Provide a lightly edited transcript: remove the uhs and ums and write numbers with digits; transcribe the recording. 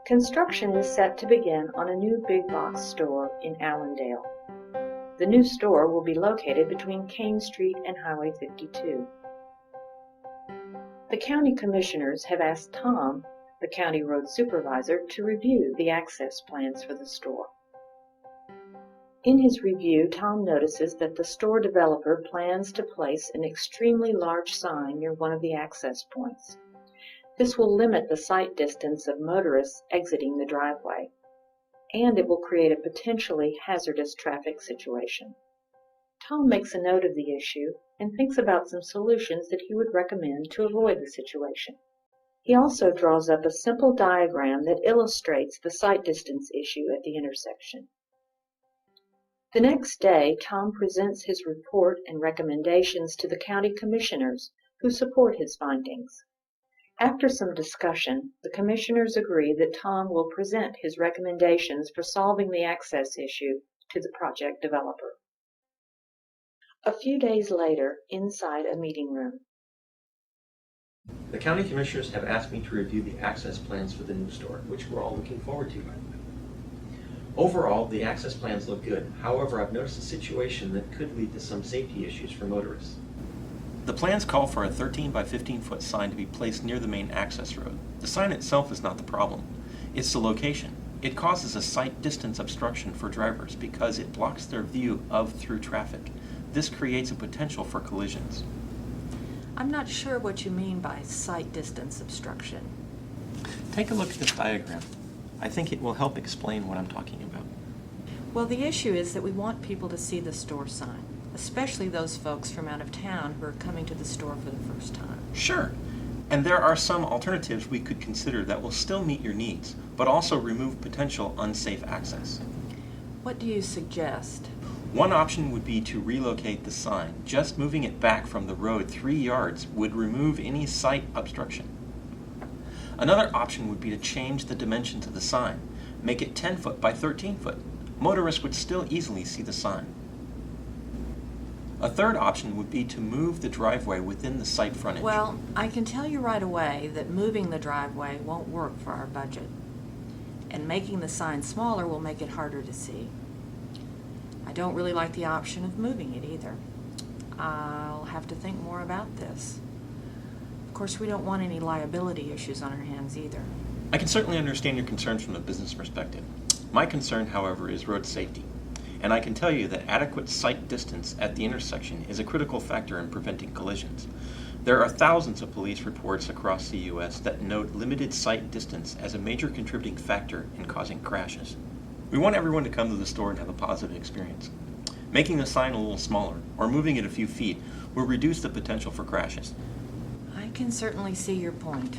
Construction is set to begin on a new big box store in Allendale. The new store will be located between Kane Street and Highway 52. The county commissioners have asked Tom, the county road supervisor, to review the access plans for the store. In his review, Tom notices that the store developer plans to place an extremely large sign near one of the access points. This will limit the sight distance of motorists exiting the driveway, and it will create a potentially hazardous traffic situation. Tom makes a note of the issue and thinks about some solutions that he would recommend to avoid the situation. He also draws up a simple diagram that illustrates the sight distance issue at the intersection. The next day, Tom presents his report and recommendations to the county commissioners, who support his findings. After some discussion, the commissioners agree that Tom will present his recommendations for solving the access issue to the project developer. A few days later, inside a meeting room. The county commissioners have asked me to review the access plans for the new store, which we're all looking forward to. Overall, the access plans look good. However, I've noticed a situation that could lead to some safety issues for motorists. The plans call for a 13 by 15 foot sign to be placed near the main access road. The sign itself is not the problem. It's the location. It causes a sight distance obstruction for drivers because it blocks their view of through traffic. This creates a potential for collisions. I'm not sure what you mean by sight distance obstruction. Take a look at this diagram. I think it will help explain what I'm talking about. Well, the issue is that we want people to see the store sign, especially those folks from out of town who are coming to the store for the first time. Sure. And there are some alternatives we could consider that will still meet your needs, but also remove potential unsafe access. What do you suggest? One option would be to relocate the sign. Just moving it back from the road 3 yards would remove any sight obstruction. Another option would be to change the dimensions of the sign. Make it 10 foot by 13 foot. Motorists would still easily see the sign. A third option would be to move the driveway within the site frontage. Well, I can tell you right away that moving the driveway won't work for our budget. And making the sign smaller will make it harder to see. I don't really like the option of moving it either. I'll have to think more about this. Of course, we don't want any liability issues on our hands either. I can certainly understand your concerns from a business perspective. My concern, however, is road safety. And I can tell you that adequate sight distance at the intersection is a critical factor in preventing collisions. There are thousands of police reports across the U.S. that note limited sight distance as a major contributing factor in causing crashes. We want everyone to come to the store and have a positive experience. Making the sign a little smaller, or moving it a few feet, will reduce the potential for crashes. I can certainly see your point.